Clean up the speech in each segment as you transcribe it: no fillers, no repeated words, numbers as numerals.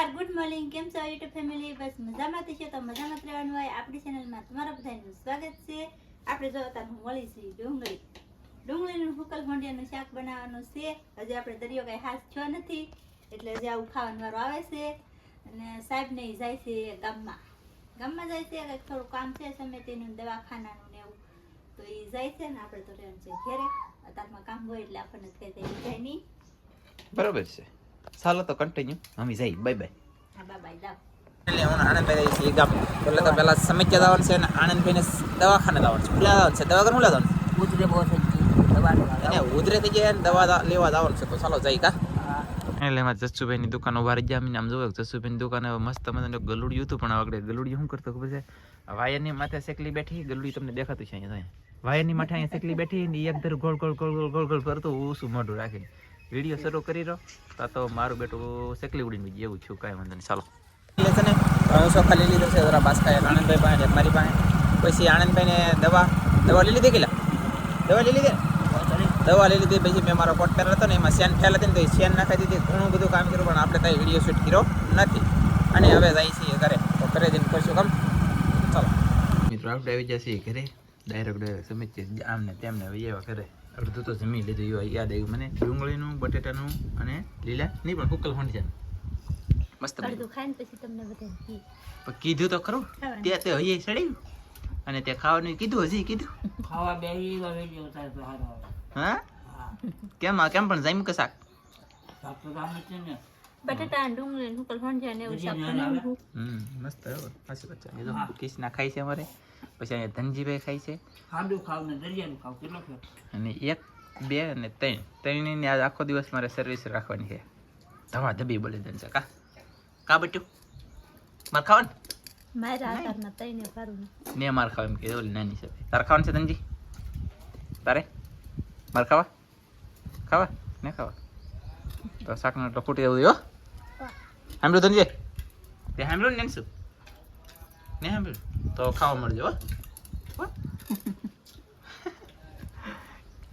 નમસ્કાર, good morning. કેમ છો યુટ્યુબ ફેમિલી? બસ મજામાં છે તો મજામાં જ રહેવાનું હોય. આપણી ચેનલમાં તમારા બધાનું સ્વાગત છે. આપણે જો અત્યારે મળી છે ડુંગળીનું હુકલ ભોંડિયાનું શાક બનાવવાનું છે. હજી આપણે દરિયો કઈ હાથ થયો નથી એટલે હજી આવું ખાવાનું વારો આવે છે. અને સાહેબ ને જાય છે ગામમાં જાય છે. કંઈક થોડું કામ છે સમિતિનું, દવાખાનાનું ને એવું, તો એ જાય છે ને આપણે તો રહેવાનું છે ઘેરે. અત્યારમાં કામ હોય એટલે આપણને કઈ જાય નહીં. બરોબર છે. ચાલો તો કન્ટિન્યુ અમે જઈ. Bye bye. હા, બાય જાઓ. એટલે હું આનંદભાઈ જઈ ગામ એટલે તો પેલા સમિત્યા દાવાનું છે અને આનંદભાઈને દવાખાને દાવાનું છે. પેલા દાવાનું છે દવાખાને હું દાવાનું ઉધરે બહુ થઈ ગઈ દવા એને ઉધરે થઈ ગયા દવા લેવા દાવાનું છે. તો ચાલો જઈ કા. એટલે એમાં જસુભાઈની દુકાન ઉભા રહી ગયા. આમ જોયું જસુભાઈની દુકાને મસ્ત મજાનું ગલુડિયું હતું, પણ આગળ ગલુડિયું શું કરતો ખબર છે? વાયરની માથે સેકલી બેઠી, ગલુડી તમને દેખાતું છે અહીંયા. વાયરની માથે અહીંયા સેકલી બેઠી ને એક ધારું ગોળ ગોળ ગોળ ગોળ ગોળ ગોળ ફરતું ઊંસું મોઢું રાખીને વિડીયો શરૂ કરી રહ્યો. તો મારું બેટું સેકલી ઉડીને જેવું છું, કાંઈ વાંધો નહીં. ચાલો એટલે છે ને હું ચોખા લઈ લીધો છે જરા બાસકા આનંદભાઈ પાસે, મારી પાસે. પછી આનંદભાઈને દવા લઈ લીધી. કેટલા દવા લઈ લીધી? દવા લઈ લીધી. પછી મેં મારો કોટ પહેરેલો હતો ને એમાં સેન ફેલ હતી ને તો એ સેન નાખી દીધી. ઘણું બધું કામ કર્યું પણ આપણે કાંઈ વિડીયો શૂટ કર્યો નથી. અને હવે જાય છીએ ઘરે, તો ઘરે જઈને કરશું કામ. ચાલો મિત્રો, આપણે આવી જશે ઘરે. ડાયરેક્ટ સમિત આમ ને તેમને એવા ઘરે અડધું તો જમી લીધું. એવા યાદ આવ્યું મને, ડુંગળીનું, બટેટાનું અને લીલા નહીં પણ હુકલ ફંડિયાનું મસ્ત અડધું ખાઈને પછી તમને બધાને કીધું તો ખરું. ત્યાં તે હૈયે સડ્યું અને તે ખાવાનું કીધું. હજી કીધું ખાવા બેહી વિડિયો થાય તો હારો આવે. હા કેમ પણ જામ્યું કે શાક? શાક તો જામે છે ને, બટાટા ડુંગળી હુકલ ભંડિયા ને એવું શાક બનાવ્યું. મસ્ત બરાબર. સાચી વાત છે. એ તો કિસના ખાય છે અમારે. પછી અહીંયા ધનજીભાઈ ખાય છે. ખાડું ખાવ ને દરિયાનું ખાવ કેટલો ફેર. અને 1, 2 અને 3 ની આજ આખો દિવસ મારે સર્વિસ રાખવાની છે. ધવા ધબી બોલી દે છે. કા બટ્યું મારે ખાવાનું? મારા આકારમાં તઈને ફારું ને મારે ખાવા એમ કે ઓલી નાની છે. તારે ખાવાનું છે ધનજી? તારે મારે ખાવા ને ખાવા તો શાકનો એટલો ખૂટી જવું હો. સાંભળ્યું ધનજી? તે સાંભળ્યું ને શું ને સાંભળ્યું તો ખાવા મળજો હો.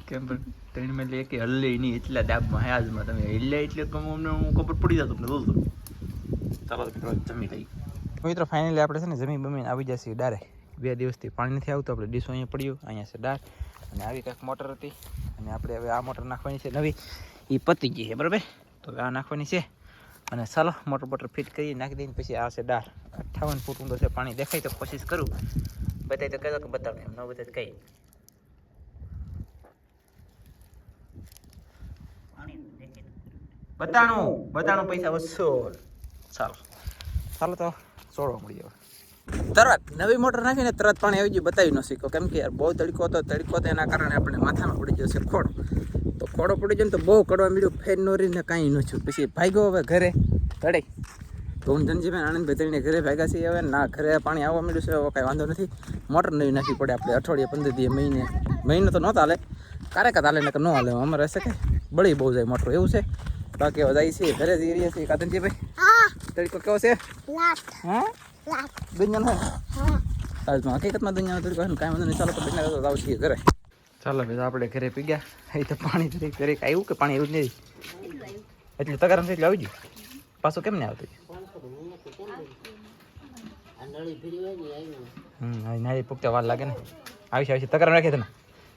કેમ પણ ત્રણ મેં લે કે હલ્લે નહીં એટલા ડાબમાં હયાજમાં તમે હલ્લે એટલે અમને હું ખબર પડી જતો તમને દોસ્તો. ચાલો જમી લઈ મિત્રો. ફાઇનલી આપણે છે ને જમી બમીને આવી જશે ડારે. 2 દિવસથી પાણી નથી આવતું. આપણે ડીશો અહીંયા પડ્યું, અહીંયા છે ડાર અને આવી કંઈક મોટર હતી અને આપણે હવે આ મોટર નાખવાની છે નવી. એ પતી ગઈ છે બરાબર. તો આ નાખવાની છે અને ચાલો મોટર ફિટ કરી નાખી દઈને પછી આવશે ડાર. 58 ફૂટ ઊંડો છે. પાણી દેખાય તો કોશિશ કરું. બતાવી તો કહેતો કે બતાવો એમ ન બતાવે કઈ બતાણું પૈસા વસૂલ. ચાલો તો છોડવા મળી જાવ. તરત નવી મોટર નાખીને તરત પાણી આવી ગયું. બતાવી ન શીખો કેમ કે યાર બહુ તડકો તો એના કારણે આપણે માથામાં પડી ગયો છે ખોડો. તો ખોડો પડી ગયો ને તો બહુ કડવા મળ્યું. ફેર નો રહીને કાંઈ ન થયું. પછી ભાગ્યો હવે ઘરે તળે. તો હું ધનજીભાઈ આનંદભાઈ તળીને ઘરે ભાગ્યા છીએ. હવે ના ઘરે પાણી આવવા મળ્યું છે. હવે કાંઈ વાંધો નથી. મોટર નવી નાખવી પડે આપણે. અઠવાડિયે 15 દી મહિને તો ન ચાલે. ક્યારેક હાલે ને ન હાલે. અમારે હશે કે બળી બહુ જાય મોટર એવું છે. બાકી હવે જાય છે ઘરે જઈ રહ્યા છીએ. કાતનજીભાઈ તડકો કેવો છે? હા દુનિયાનો હકીકતમાં દુનિયાનો તડકો કાંઈ વાંધો નહીં. ચાલો તો બેઠા આવું છીએ ઘરે. ચાલો ભાઈ આપણે ઘરે પી ગયા. અહીં તો પાણી ઘરે આવ્યું કે પાણી આવ્યું જ નહીં? એટલે તગારમ છે એટલે આવી ગયું. પાછું કેમ નહીં આવતું? નારી પૂગતા વાર લાગે ને. આવી તગારમ રાખી તમે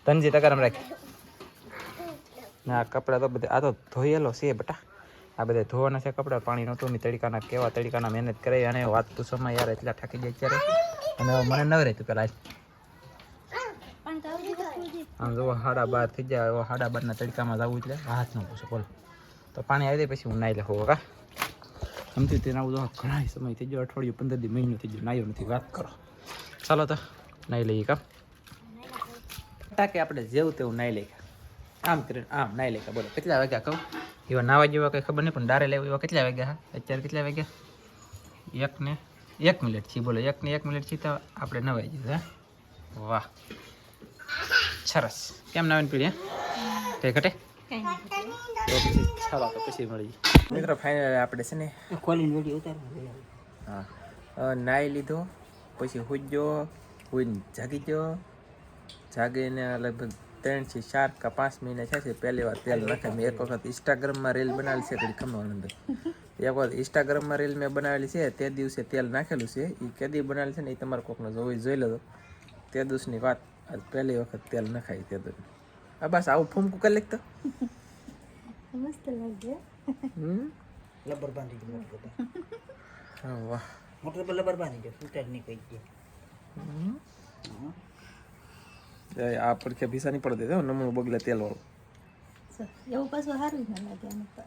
ધનજી તગારમ રાખી. ના કપડાં તો બધા આ તો ધોયેલો છે બટા. આ બધા ધોવાના છે કપડાં. પાણી નહોતું મેં તડકાના કેવા તડકાના મહેનત કરી અને વાત તો સમય યાર એટલા થાકી જાય ત્યારે. અને મને નવ રહેતું પેલા આમ જો 12:30 થઈ જાય. 12:30 તડકામાં જવું એટલે હાથ ન પૂછો બોલો. તો પાણી આવી જાય પછી હું નાઈ લઉં. કા સમજ્યું તેના બધું ઘણા સમય થઈ ગયો. અઠવાડિયું 15 દી મહિનો થઈ ગયો નાયો નથી. વાત કરો. ચાલો તો નાઈ લઈએ કામ. કે આપણે જેવું તેવું નાઈ લઈએ. આમ કરીને આમ નાઈ લે. બોલો કેટલા વાગ્યા કહું? એવા નાવા જેવા કંઈ ખબર નહીં પણ ડારે લેવું એવા કેટલા વાગ્યા? હા અત્યારે કેટલા વાગ્યા? 1 મિનિટ છે. બોલો 1 મિનિટ છે તો આપણે નવાઈ જઈએ. હા વાહ સરસ. કેમ નાવાની પીડી? કઈ ઘટે તો પછી ચાલો તો પછી મળી મિત્રો. ફાઇનલ આપણે છે ને ખોલીને વિડિયો ઉતાર. હા નાઈ લીધો પછી હુઈ ગયો. હુઈને જાગી ગયો. જાગીને લગભગ 3 થી 4 કે 5 મહિના થાય છે પહેલી વાર તેલ નાખે. મેં એક વખત ઇન્સ્ટાગ્રામમાં રીલ બનાવેલી છે ઘડી ખમવા અંદર. એક વખત ઇન્સ્ટાગ્રામમાં રીલ મેં બનાવેલી છે તે દિવસે તેલ નાખેલું છે. એ કેદી બનાવેલી છે ને એ તમારે કોકનો જોઈ લેજો. તે દિવસની વાત, આજ પહેલી વખત તેલ નખાય તે દિવસ. આ બસ આવું ફૂમકું કરી લેતો. મસ્ત લાગે. લબર બાંધી દો મોટર પર. હા વાહ. મોટર પર લબર બાંધી દો, છૂટા જ નહીં કહી દે. આ પડખે ભીસા નહીં પડે દે નમણું બગલે તેલ વાળું. એવું પાછું સારું ના લાગે આને તો.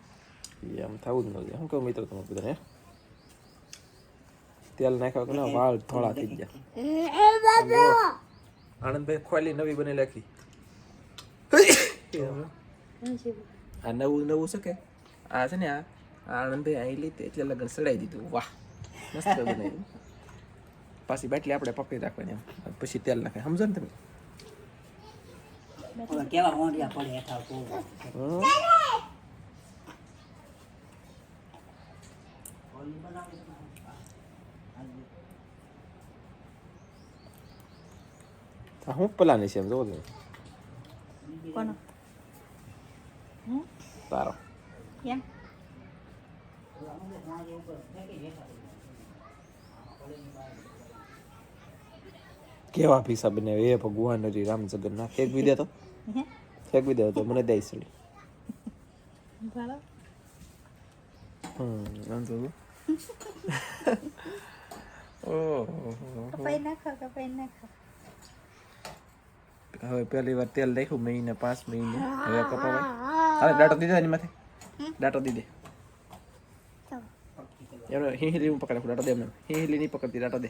એમ થવું જ ન જોઈએ. શું કહું મિત્રો તમે બધાને તેલ નાખ્યા કે ના વાળ થોડા થઈ ગયા. આનંદભાઈ ખોલી નવી બની નાખી. આ નવું છે કે આ છે ને આ આનંદભાઈ અહીં લીધી એટલે લગન સડાઈ દીધું. વાહ મસ્ત બનાવ્યું. પાછી બાટલી આપણે પકડી રાખવાની એમ પછી તેલ નાખે. સમજો ને તમે? કેવા હોંડિયા પડે હેઠા હું પલાની છે એમ જોવો તમે કોનો? તારો કેમ? કેવા પીસા બનાવે એ ભગવાન હરી રામ જગન્નાથ. ફેંક બી દે તો ફેંક બી દે તો મને દઈ સડી. વાંધો કપાઈ નાખો. હવે પહેલી વાર તેલ નાખ્યું મહિને 5 મહિને હવે કપાવાય. હવે ડાટો દીધો એની માથે ડાટો દીધે એમને હિંહલી હું પકડે ડાટો દે. એમને હિંહલી નહીં પકડતી ડાટો દે.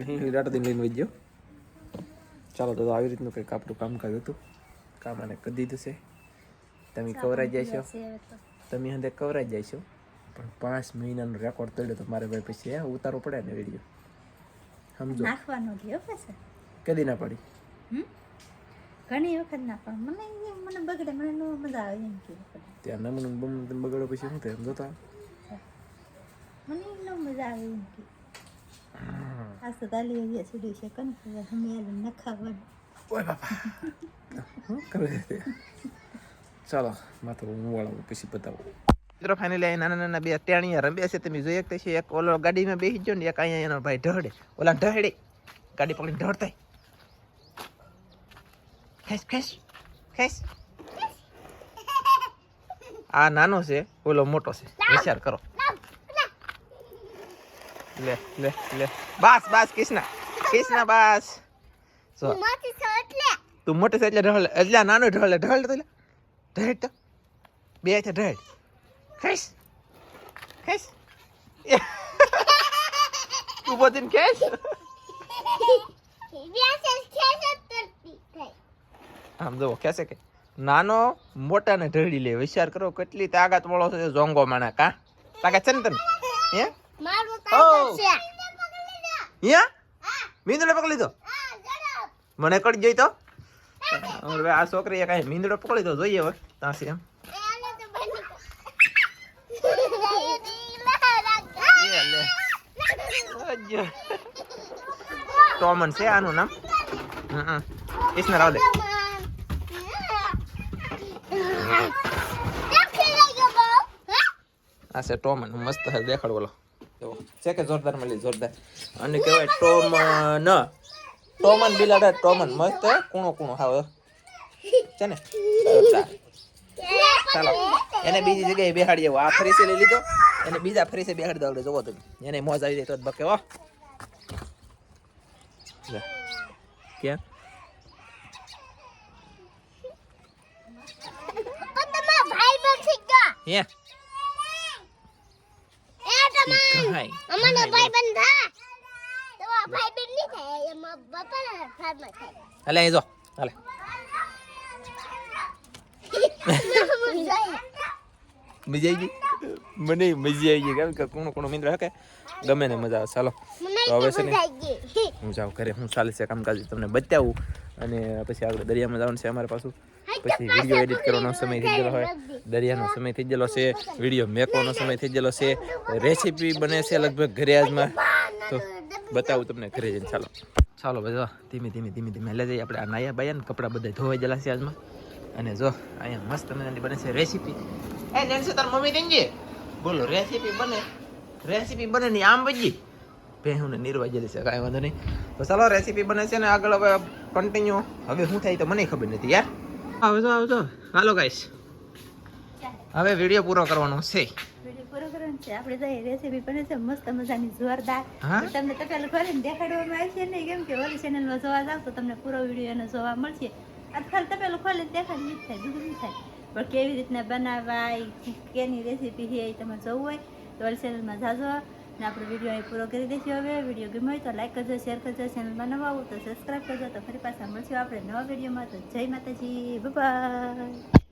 હિંહલી ડાટો દઈને લઈને વહી ગયો. ચાલો તો આવી રીતનું કંઈક આપણું કામકાજ હતું. કામ આને કરી દીધું છે. તમે કવરાઈ જાય છો, તમે હંધે કવરાઈ જાય છો, પણ 5 મહિનાનો રેકોર્ડ તોડ્યો તો મારે ભાઈ પછી ઉતારવો પડે ને વિડીયો. સમજો નાખવાનો રહ્યો પાછા કદી ના પડી. ઘણી વખત ના પણ મને બગડે, મને નો મજા આવે એમ કે ત્યાં નમણું બમણું બગડો પછી શું થાય સમજો? મને નો મજા આવે એમ કે આ તો તાલી આવી છોડી છે કન હમે ન ખાવાનું. ઓય બાપા શું કરે છે? ચાલો માથું હું વાળું પછી બતાવું. મિત્રો ફાઇનલી અહીં નાના નાના બે ટેણીયા રમે છે. તમે જોઈ શકતા છે. એક ઓલો ગાડીમાં બેસી ગયો ને એક અહીંયા એનો ભાઈ ઢળે. ઓલા ઢળે ગાડી પકડીને ઢળતા. ખેસ આ નાનો છે ઓલો મોટો છે. વિચાર કરો. લે બસ કિસના બસ. જો તું મોટી છે એટલે ઢળ એટલે નાનો ઢળ તો બે છે ઢળ. ખેસ તું બોલીને ખેસ. આમ જો ખેસે કે નાનો મોટા ને ઢળી લે. વિચાર કરો કેટલી તાકાત વાળો છે જોંગો માણા. કા તાકાત છે ને તને? હે મીંદડો પકડી લીધો. મને કડી જોઈ તો હવે આ છોકરીએ કઈ મીંદડો પકડી લીધો. જોઈએ હવે તાસી એમ ટોમન છે આનું નામ. इसने राव दे આ છે ટોમન. મસ્ત હે દેખાડ. બોલો છે કે જોરદાર મળી જોરદાર. અને કહેવાય ટોમન બિલાડા. ટોમન મસ્ત કૂણો હાવ છે ને. ચાલો એને બીજી જગ્યાએ બેહાડી આવો. આ ફરીસે લઈ લીધો એને બીજા ફરીસે બેહાડી દો. જોવો તમે એને મોજ આવી જાય તો બકે. હો ક્યાં હે હાલે જો હાલે. મજા આવી ગઈ. મને મજા આવી ગઈ. કેમ કે કોણ મિત્ર હકે ગમે ને મજા આવે. ચાલો તો હવે છે ને હું જાઉં ઘરે. હું ચાલે છે કામકાજ તમને બતાવું અને પછી આગળ દરિયામાં જવાનું છે અમારે પાછું. પછી વિડીયો એડિટ કરવાનો સમય થઈ ગયેલો હોય, દરિયાનો સમય થઈ ગયેલો છે, વિડીયો મેકવાનો સમય થઈ ગયેલો છે, રેસીપી બને છે લગભગ ઘરે આજમાં, તો બતાવું તમને ઘરે જઈને. ચાલો બધા ધીમે ધીમે લે જઈએ આપણે. આ નાયા બાયા ને કપડાં બધા ધોવાઈ ગયેલા છે આજમાં. અને જો અહીંયા મસ્ત મજાની બને છે રેસીપી. એ નેન્સી તાર મમ્મી દેંગે બોલો રેસીપી બને ની આમ વજી ભેહુને નિર્વા જેલી છે, કાંઈ વાંધો નહીં. તો ચાલો રેસીપી બને છે ને આગળ હવે કન્ટિન્યુ. હવે શું થાય તો મને ખબર નથી યાર. આવજો હાલો ગાઈસ, હવે વિડીયો પૂરો કરવાનો છે. વિડીયો પૂરો કરવાનો છે. આપણે તો રેસીપી બને છે મસ્ત મજાની જોરદાર. હા? તમને તપેલું ખોલીને દેખાડવામાં આવશે નહીં, કેમ કે ઓલી ચેનલમાં જોવા જાવ તો તમને પૂરો વિડીયો એનો જોવા મળશે. આ ખાલી તપેલું ખોલીને દેખાડી જ થાય, બીજું નહીં થાય. પણ કેવી રીતના બનાવાય, કેની રેસીપી છે એ તમે જોવું હોય તો ઓલી ચેનલમાં જાજો. ને આપણે વિડીયો અહીં પૂરો કરી દઈશું. હવે વિડીયો ગમ્યો હોય તો લાઈક કરજો, શેર કરજો, ચેનલમાં નવા આવો તો સબસ્ક્રાઈબ કરજો. તો ફરી પાછા મળશું આપણે નવા વિડીયોમાં. તો જય માતાજી, બાય.